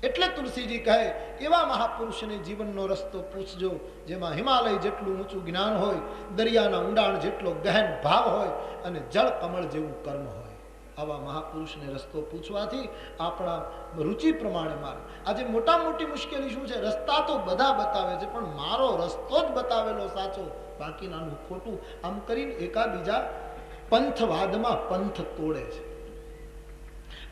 A: એટલે તુલસીજી કહે, એવા મહાપુરુષને જીવનનો રસ્તો પૂછજો જેમાં હિમાલય જેટલું ઊંચું જ્ઞાન હોય, દરિયાના ઊંડાણ જેટલો ગહેન ભાવ હોય અને જળ કમળ જેવું કર્મ હોય. આવા મહાપુરુષને રસ્તો પૂછવાથી આપણા રુચિ પ્રમાણે માર્ગ. આજે મોટા મોટી મુશ્કેલી શું છે? રસ્તા તો બધા બતાવે છે, પણ મારો રસ્તો જ બતાવેલો સાચો, બાકીનાનું ખોટું. આમ કરીને એકાબીજા પંથવાદમાં પંથ તોડે છે.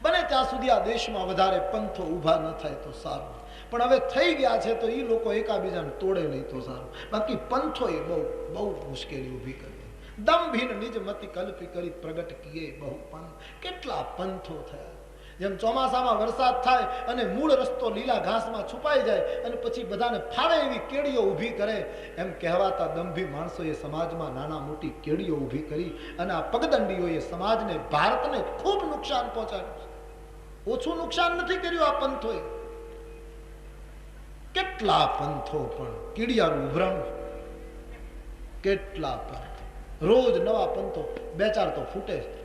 A: બને ત્યાં સુધી આ દેશમાં વધારે પંથો ઊભા ન થાય તો સારું, પણ હવે થઈ ગયા છે તો એ લોકો એકાબીજાને તોડે નહીં તો સારું. બાકી પંથોએ બહુ બહુ મુશ્કેલી ઊભી કરી. દમભીન નિજ મતિ કલ્પી કરી પ્રગટ કીએ બહુ પંથ. કેટલા પંથો થયા. જેમ ચોમાસામાં વરસાદ થાય અને મૂળ રસ્તો લીલા ઘાસમાં છુપાઈ જાય અને પછી બધાને ફાવે એવી કેડીઓ ઊભી કરે, એમ કહેવાતા દંભી માણસોએ સમાજમાં નાના મોટી કેડીઓ ઊભી કરી અને આ પગદંડીઓએ સમાજને, ભારતને ખૂબ નુકસાન પહોંચાડ્યું. ઓછું નુકસાન નથી કર્યું આ પંથોએ. કેટલા પંથો પણ કીડિયાનું ઉભરણ, કેટલા પંથો, રોજ નવા પંથો, 2-4 તો ફૂટે છે.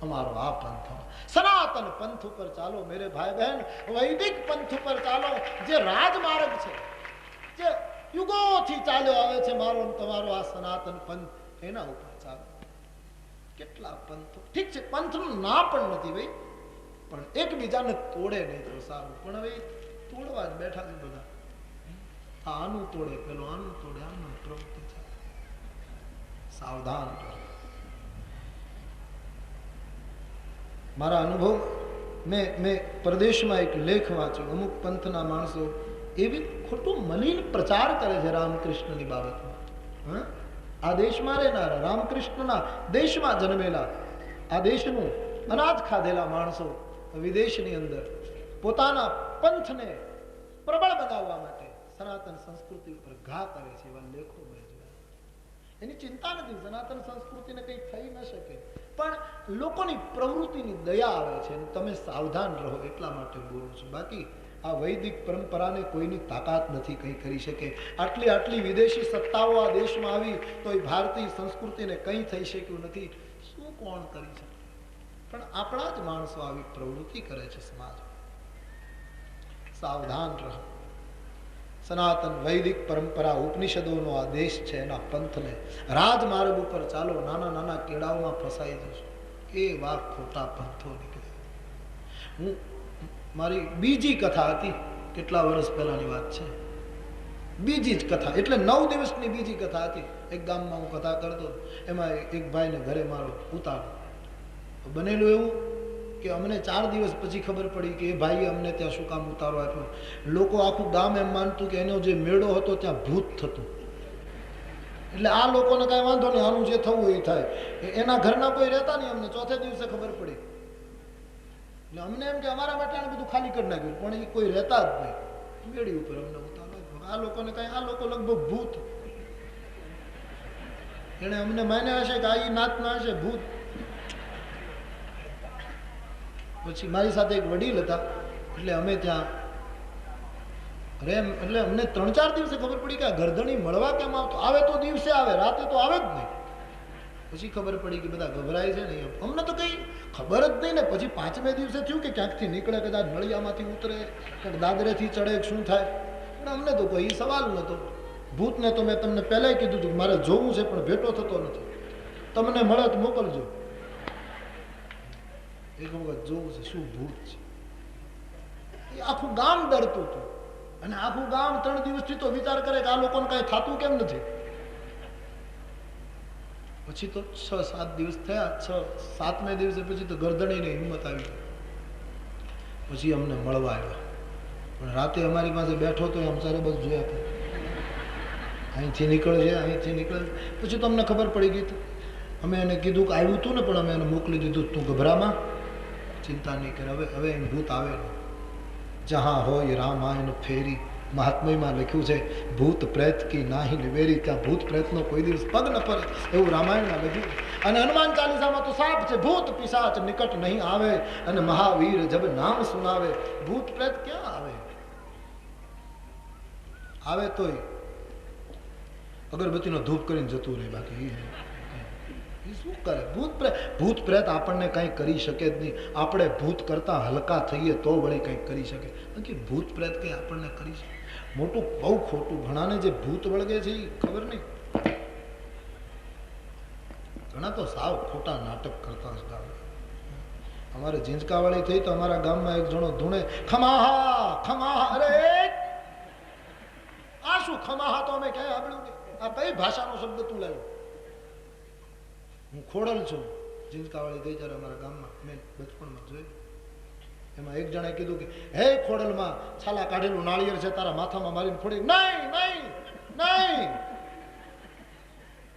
A: અમારો આ પંથ, સનાતન પંથ ઉપર ચાલો મેરે ભાઈ બહેન, વૈદિક પંથ ઉપર ચાલો, જે રાજમાર્ગ છે, જે યુગોથી ચાલ્યો આવે છે મારો તમારો આ સનાતન પંથ, એના ઉપર ચાલો. કેટલા પંથો, ઠીક છે પંથનું ના પણ નથી ભાઈ, પણ એકબીજાને તોડે નહીં તો સારું. પણ હવે તોડવા જ બેઠા છે બધા. આનું તોડે પેલો, આનું તોડે, આનું પ્રવૃત્તિ છે. સાવધાન. મારા અનુભવ, મેં પરદેશમાં એક લેખ વાંચ્યો. અમુક પંથના માણસો એવી ખોટું મલિન પ્રચાર કરે છે રામકૃષ્ણની બાબતમાં. આ દેશમાં રહેનારા, રામકૃષ્ણના દેશમાં જન્મેલા, આ દેશનું અનાજ ખાધેલા માણસો વિદેશની અંદર પોતાના પંથને પ્રબળ બનાવવા માટે સનાતન સંસ્કૃતિ ઉપર ઘા કરે છે. એવા લેખો મેં જોયા. એની ચિંતા નથી, સનાતન સંસ્કૃતિને કંઈ થઈ ન શકે, પણ લોકોની પ્રવૃત્તિની દયા આવે છે અને તમે સાવધાન રહો એટલા માટે બોલું છું. બાકી આ વૈદિક પરંપરાને કોઈની તાકાત નથી કંઈ કરી શકે. આટલી વિદેશી સત્તાઓ આ દેશમાં આવી તો એ ભારતીય સંસ્કૃતિને કંઈ થઈ શક્યું નથી. શું કોણ કરી શકે? પણ આપણા જ માણસો આવી પ્રવૃત્તિ કરે છે સમાજ. સાવધાન રહો. સનાતન વૈદિક પરંપરા ઉપનિષદોનો આ દેશ છે, એના પંથને રાજમાર્ગ ઉપર ચાલો, નાના નાના કેળાઓમાં ફસાઈ જશો. એવા ખોટા પંથો નીકળે. હું મારી બીજી કથા હતી, કેટલા વર્ષ પહેલાની વાત છે. બીજી જ કથા, એટલે 9 દિવસની બીજી કથા હતી. એક ગામમાં હું કથા કરતો, એમાં એક ભાઈને ઘરે મારો ઉતારો બનેલું એવું કે અમને 4 દિવસ પછી ખબર પડી કે એ ભાઈએ અમને ત્યાં શું કામ ઉતારો આપ્યો. લોકો આખું ગામ એમ માનતું કે એનો જે મેળો હતો ત્યાં ભૂત થતું. એટલે આ લોકોને કાંઈ વાંધો નહીં, આનું જે થવું એ થાય. એના ઘરના કોઈ રહેતા નહીં. અમને 4થે દિવસે ખબર પડી. એટલે અમને એમ કે અમારા માટે બધું ખાલી કરી નાખ્યું, પણ એ કોઈ રહેતા જ નહીં. મેળી ઉપર અમને ઉતારો આપ્યો. આ લોકોને કાંઈ, આ લોકો લગભગ ભૂત. એને અમને માન્યા હશે કે આ એ નાતના હશે, ભૂત. પછી મારી સાથે એક વડીલ હતા, એટલે અમે ત્યાં એટલે અમને 3-4 દિવસે ખબર પડી કે આ ગરદણી મળવા કેમ આવતો. આવે તો દિવસે આવે, રાતે તો આવે જ નહીં. પછી ખબર પડી કે બધા ગભરાય છે ને. અમને તો કઈ ખબર જ નહીં ને. પછી 5મે દિવસે થયું કે ક્યાંકથી નીકળે, કદાચ નળિયામાંથી ઉતરે, ક્યાંક દાદરેથી ચડે, શું થાય. પણ અમને તો કોઈ સવાલ નહોતો. ભૂતને તો મેં તમને પહેલાં કીધું હતું કે મારે જોવું છે પણ ભેટો થતો નથી. તમને મળે તો મોકલજો. એક વખત જોવું છે શું ભૂત છે. એ આખું ગામ ડરતું હતું. અને આખું ગામ 3 દિવસથી તો વિચાર કરે કે આ લોકોને કાંઈ થતું કેમ નથી. પછી તો 6-7 દિવસ થયા. 7મે દિવસે પછી તો ગરદણીની હિંમત આવી. પછી અમને મળવા આવ્યા. પણ રાતે અમારી પાસે બેઠો તો આમ સારે બસ જોયા હતા, અહીંથી નીકળશે, અહીંથી નીકળશે. પછી તો અમને ખબર પડી ગઈ. અમે એને કીધું કે આવ્યું હતું ને, પણ અમે એને મોકલી દીધું, તું ગભરામાં, ચિંતા નહીં કરે. હવે એમ ભૂત આવે નહીં. જहाँ હોય રામાયણ ફેરી, મહાત્મયમાં લખ્યું છે ભૂત પ્રેત કી નાહી નિવેરી, ત્યાં ભૂત પ્રેતનો કોઈ દિવસ પગ ન પડે, એવું રામાયણમાં લખ્યું. અને હનુમાન ચાલીસામાં તો સાફ છે, ભૂત પિશાચ નિકટ નહીં આવે, અને મહાવીર જબ નામ સુનાવે. ભૂત પ્રેત ક્યાં આવે? આવે તોય અગરબત્તીનો ધૂપ કરીને જતું રહે, બાકી શું કરે? ભૂત પ્રેત આપણને કંઈ કરી શકે જ નહીં. આપણે ભૂત કરતા હલકા થઈએ તો વળી કંઈક કરી શકે, બાકી ભૂત પ્રેત કંઈ આપણને કરી શકે? મોટું બહુ ખોટું. ઘણાને જે ભૂત વળગે છે એ ખબર નહીં. ઘણા તો સાવ ખોટા નાટક કરતા જ ગામ. અમારે ઝીંચકાવાળી થઈ તો અમારા ગામમાં એક જણો ધૂણે ખમાહા ખમાહા. અરે આ શું ખમાહા? તો અમે ક્યાંય સાંભળ્યું નહીં. આ કઈ ભાષાનો શબ્દ તું લાવ્યો? હું ખોડલ છું. ઝીંચકાવાળી થઈ ત્યારે અમારા ગામમાં મેં બચપણમાં જોયું. એમાં એક જણાએ કીધું કે હે ખોડલમાં છાલા કાઢેલું નાળિયેર છે, તારા માથામાં મારીને ફોડી. નહીં નહીં નહીં,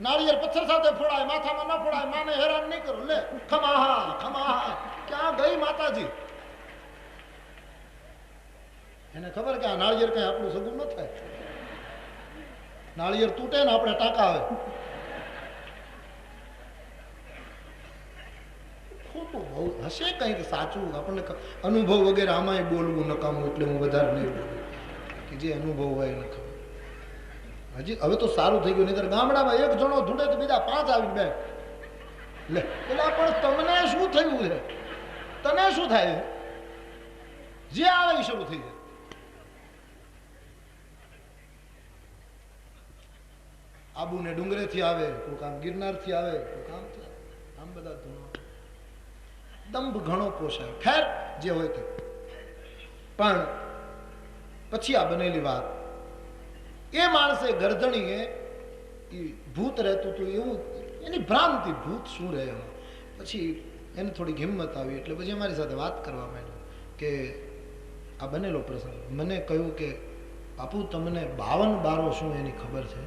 A: નાળિયેર પથ્થર સાથે ફોડાય, માથામાં ન ફોડાય. માને હેરાન નહીં કરો. લે ખમાહા ખમાહા. ક્યાં ગઈ માતાજી? એને ખબર કે આ નાળિયેર કઈ આપણું સગું ન થાય. નાળિયેર તૂટે ને આપણે ટાંકા આવે. ખોટું બહુ હશે કંઈક સાચું. આપણને અનુભવ વગેરે આમાંય બોલવું નકામું, એટલે હું વધારે નહીં બોલું. કે જે અનુભવ હોય એને ખબર. હજી હવે તો સારું થઈ ગયું. નહીં ગામડામાં એક જણો ધૂંડે તો બીજા 5 આવી બે. લે એટલે પણ તમને શું થયું છે? તને શું થાય? જે આવે એ શરૂ થઈ જાય. આબુ ને ડુંગરેથી આવે, કોઈ આમ ગિરનારથી આવે, કોઈ આમ બધા ધૂણો. દંભ ઘણો પોષાય. ખેર જે હોય તે. પણ પછી આ બનેલી વાત, એ માણસે ગરદણીએ ભૂત રહેતું હતું એવું એની ભ્રાંતિ. ભૂત શું રહે એમાં? પછી એને થોડીક હિંમત આવી, એટલે પછી અમારી સાથે વાત કરવા માંડ્યો કે આ બનેલો પ્રસંગ. મને કહ્યું કે બાપુ તમને 52 બારો શું એની ખબર છે?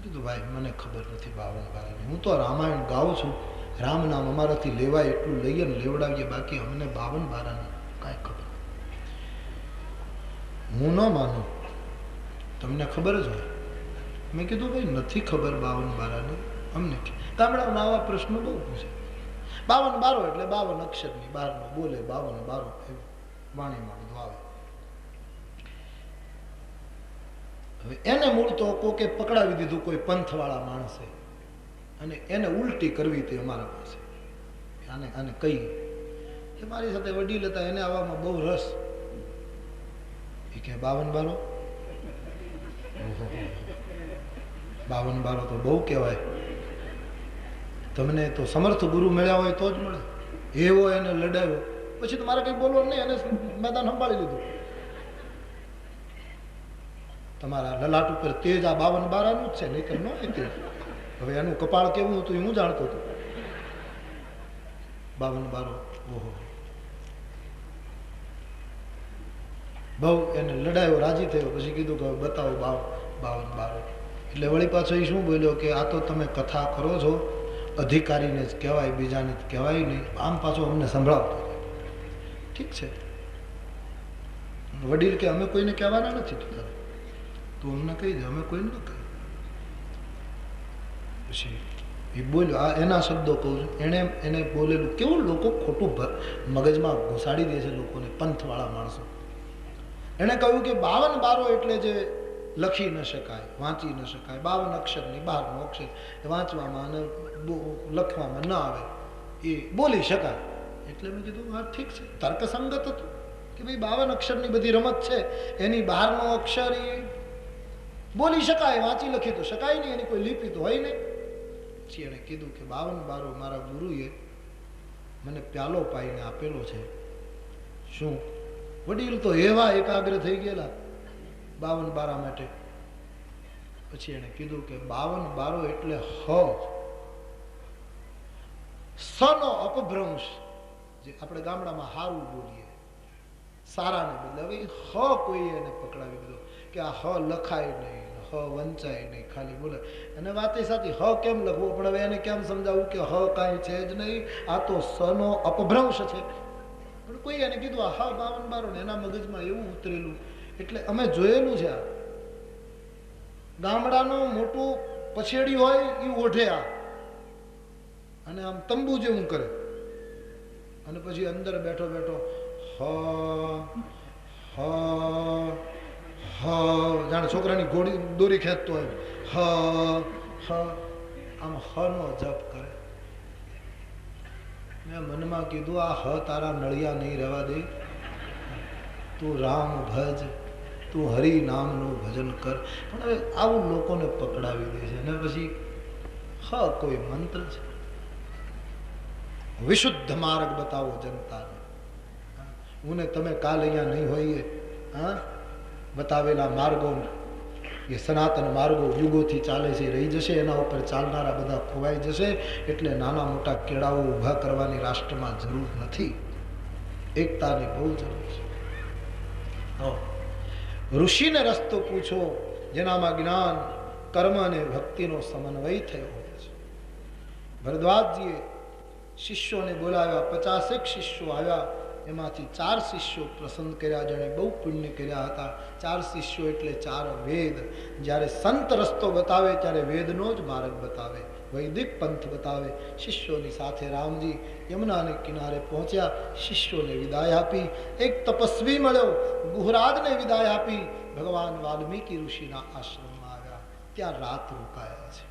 A: કીધું ભાઈ મને ખબર નથી 52 બારાની. હું તો રામાયણ ગાઉં છું, રામ નામ અમારાથી લેવાય એટલું લઈએ ને લેવડાવીએ, બાકી અમને 52 બારાની કાંઈ ખબર. હું ન માનું, તમને ખબર જ હોય. મેં કીધું ભાઈ નથી ખબર 52 બારાની અમને. ગામડામાં આવા પ્રશ્નો બહુ પૂછે. 52 બારો એટલે 52 અક્ષરની 12 બોલે, 52 બારો વાણીમાં બધું આવે. હવે એને મૂળ તો કોકે પકડાવી દીધું કોઈ પંથવાળા માણસે, અને એને ઉલટી કરવી હતી અમારા પાસે. આને કઈ એ મારી સાથે વડીલ હતા, એને આવવામાં બહુ રસ. એ કે 52 બારો, 52 બારો તો બહુ કહેવાય. તમને તો સમર્થ ગુરુ મળ્યા હોય તો જ મળે. એવો એને લડાવ્યો. પછી તો મારે કઈ બોલવાનું નહીં, એને મેદાન સંભાળી લીધું. તમારા લલાટ ઉપર તેજ આ 52 બારાનું જ છે, નહીતર ન હોય તેજ. હવે એનું કપાળ કેવું હતું એ હું જાણતો હતો. 52 બારો, ઓહો. બહુ એને લડાયો, રાજી થયો. પછી કીધું કે બતાવો 52 બારો. એટલે વળી પાછો એ શું બોલ્યો કે આ તો તમે કથા કરો છો, અધિકારીને જ કહેવાય, બીજાને જ કહેવાય નહીં. આમ પાછો અમને સંભળાવતો. ઠીક છે. વડીલ કે અમે કોઈને કહેવાના નથી, તું અમને કહી દે, અમે કોઈને ન કહી. પછી એ બોલ્યો, આ એના શબ્દો કહું છું. એને બોલેલું કેવું લોકો ખોટું મગજમાં ઘુસાડી દે છે લોકોને, પંથવાળા માણસો. એને કહ્યું કે 52 બારો એટલે જે લખી ન શકાય, વાંચી ન શકાય, 52 અક્ષરની બહારનો અક્ષર વાંચવામાં અને લખવામાં ન આવે, એ બોલી શકાય. એટલે મેં કીધું હા ઠીક છે, તર્કસંગત હતું કે ભાઈ 52 અક્ષરની બધી રમત છે, એની બહારનો અક્ષર એ બોલી શકાય, વાંચી લખી તો શકાય નહીં, એની કોઈ લિપિ તો હોય નહીં. પછી એણે કીધું કે 52 બારો મારા ગુરુએ મને પ્યાલો પાઈને આપેલો છે. શું? વડીલ તો એવા એકાગ્ર થઈ ગયેલા 52 બારા માટે. પછી એને કીધું કે 52 બારો એટલે હ, સનો અપભ્રંશ, જે આપણે ગામડામાં હારું બોલીએ સારાને બદલે, હવે હ કોઈ એને પકડાવી દીધો કે આ હ લખાય નહીં, હ વંચાય નહીં, ખાલી બોલે. અને વાત એ સાચી, હ કેમ લખવું, પણ હવે એને કેમ સમજાવવું કે હ કાંઈ છે જ નહીં, આ તો સનો અપભ્રંશ છે. પણ કોઈ એને કીધું આ હ 52 બારો, ને એના મગજમાં એવું ઉતરેલું. એટલે અમે જોયેલું છે, આ ગામડાનું મોટું પછેડી હોય એ ઓઢે આ, અને આમ તંબુ જેવું કરે, અને પછી અંદર બેઠો બેઠો હ હ હ, જાણે છોકરાની ઘોડી દોરી ખેંચતો હોય, હ હ, આમ હ નો જપ કરે. મેં મનમાં કીધું આ હ તારા નળિયા નહીં રહેવા દે, તું રામ ભજ, તું હરિ નામનું ભજન કર. પણ હવે આવું લોકોને પકડાવી દે છે. અને પછી હ કોઈ મંત્ર છે? વિશુદ્ધ માર્ગ બતાવો જનતાને. હું ને તમે કાલ અહીંયા નહીં હોઈએ, હા, બતાવેલા માર્ગો, એ સનાતન માર્ગો યુગોથી ચાલે છે, રહી જશે. એના ઉપર ચાલનારા બધા ખોવાઈ જશે. એટલે નાના મોટા કેળાઓ ઊભા કરવાની રાષ્ટ્રમાં જરૂર નથી. એકતાની બહુ જરૂર છે. ઋષિને રસ્તો પૂછો જેનામાં જ્ઞાન, કર્મ અને ભક્તિનો સમન્વય થયો હોય છે. ભરદ્વાજજીએ શિષ્યોને બોલાવ્યા, 50 શિષ્યો આવ્યા. એમાંથી 4 શિષ્યો પસંદ કર્યા, જેણે બહુ પુણ્ય કર્યા હતા. 4 શિષ્યો એટલે 4 વેદ. જ્યારે સંત રસ્તો બતાવે ત્યારે વેદનો જ માર્ગ બતાવે, વૈદિક પંથ બતાવે. શિષ્યોની સાથે રામજી યમુનાને કિનારે પહોંચ્યા, શિષ્યોને વિદાય આપી. એક તપસ્વી મળ્યો, ગુહરાજને વિદાય આપી. ભગવાન વાલ્મીકી ઋષિના આશ્રમમાં આવ્યા, ત્યાં રાત રોકાયા છે.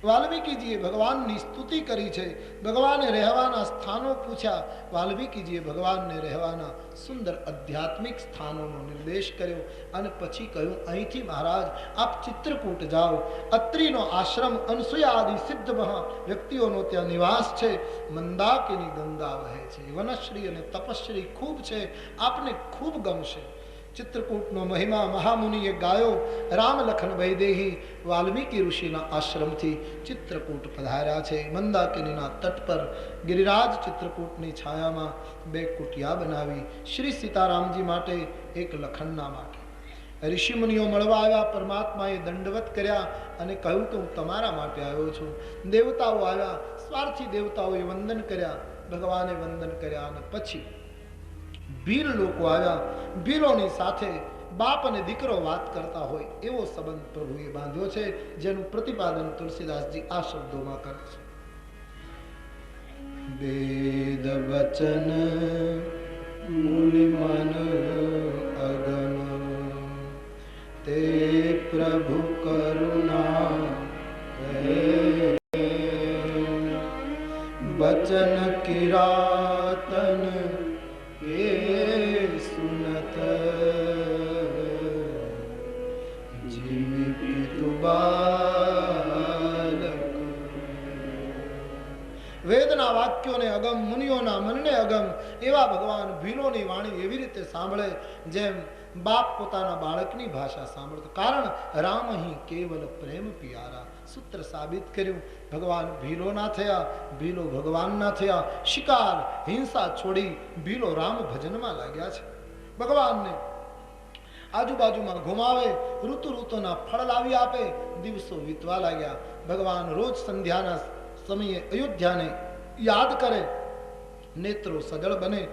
A: વાલ્મીકીજીએ ભગવાનની સ્તુતિ કરી છે, ભગવાને રહેવાના સ્થાનો પૂછ્યા. વાલ્મીકીજીએ ભગવાનને રહેવાના સુંદર આધ્યાત્મિક સ્થાનોનો નિર્દેશ કર્યો. અને પછી કહ્યું, અહીંથી મહારાજ આપ ચિત્રકૂટ જાઓ. અત્રિનો આશ્રમ, અનસુયા આદિ સિદ્ધ મહા વ્યક્તિઓનો ત્યાં નિવાસ છે. મંદાકિની ગંગા વહે છે, વનશ્રી અને તપશ્રી ખૂબ છે, આપને ખૂબ ગમશે. ચિત્રકૂટનો મહિમા મહામુનિએ ગાયો. રામ લખન વૈદેહી વાલ્મીકી ઋષિના આશ્રમથી ચિત્રકૂટ પધાર્યા છે. મંદાકિનીના તટ પર ગિરિરાજ ચિત્રકૂટની છાયામાં 2 કુટિયા બનાવી, શ્રી સીતારામજી માટે, એક લખનના માટે. ઋષિમુનિઓ મળવા આવ્યા, પરમાત્માએ દંડવત કર્યા અને કહ્યું કે હું તમારા માટે આવ્યો છું. દેવતાઓ આવ્યા, સ્વાર્થી દેવતાઓએ વંદન કર્યા, ભગવાને વંદન કર્યા. અને પછી ભીલ લોકો આવ્યા. ભીલોની સાથે બાપ અને દીકરો વાત કરતા હોય એવો સંબંધ પ્રભુએ બાંધ્યો છે, જેનું પ્રતિપાદન તુલસીદાસજી આ શબ્દોમાં કરે છે. વેદ વચન મુનિ મન અગમ, તે પ્રભુ કરુણા વચન કિરાતન એ સુનત, જીવી પિતુ બાલક. વેદના વાક્યોને અગમ, મુનિઓના મનને અગમ એવા ભગવાન ભીલોની વાણી એવી રીતે સાંભળે જેમ બાપ પોતાના બાળકની ભાષા સાંભળતો. કારણ રામ અહીં કેવલ પ્રેમ પિયારા. સૂત્ર સાબિત કર્યું. ભગવાન ભીલો ના થયા, ભીલો ભગવાન ના થયા. શિકાર હિંસા છોડી ભીલો રામ ભજનમાં લાગ્યા છે. ભગવાનને આજુબાજુમાં ઘુમાવે, ઋતુના ફળ લાવી આપે. દિવસો વીતવા લાગ્યા. ભગવાન રોજ સંધ્યાના સમયે અયોધ્યાને યાદ કરે, નેત્રો સજળ બને.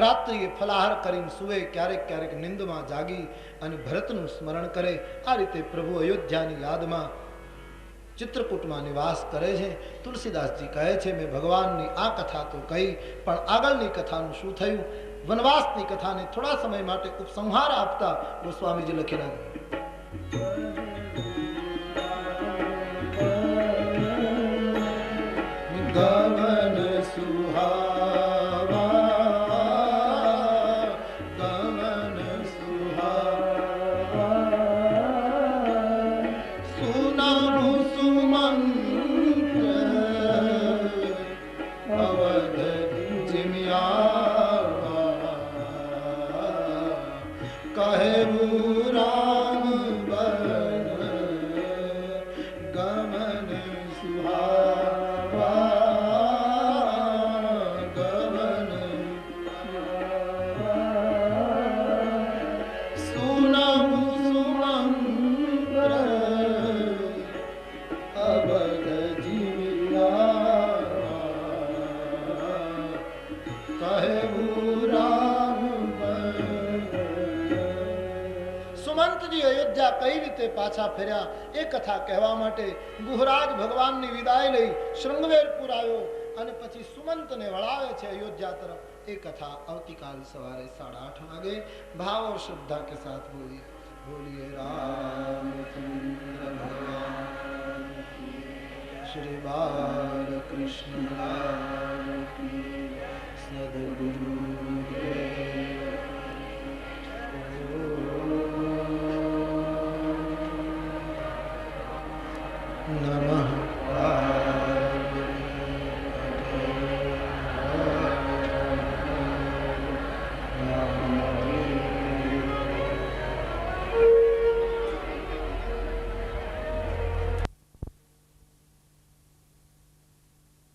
A: રાત્રિએ ફલાહાર કરીને સુવે, ક્યારેક ક્યારેક નિંદમાં જાગી અને ભરતનું સ્મરણ કરે. આ રીતે પ્રભુ અયોધ્યાની યાદમાં ચિત્રકૂટમાં નિવાસ કરે છે. તુલસીદાસજી કહે છે, મેં ભગવાનની આ કથા તો કહી, પણ આગળની કથાનું શું થયું? વનવાસની કથાને થોડા સમય માટે ઉપસંહાર આપતા ગોસ્વામીજી લખી નાખ્યું. ગમન સુહાવા, ગમન સુહાવા, સુનામુ સુમંત્ર અવધ જીમ્યા, કહેવું રામ બલ ગયા, કઈ રીતે પાછા ફર્યા, એ કથા કહેવા માટે ગુહરાજ ભગવાનની વિદાય લઈ શૃંગવેરપુર આવ્યો અને પછી સુમંતને વળાવે છે અયોધ્યા તરફ. એ કથા આવતીકાલ સવારે 8:30 વાગે भाव और श्रद्धा के साथ बोलिए. बोलिए रामचंद्र भगवान की, श्री बाल कृष्ण लाल की, सद्गुरु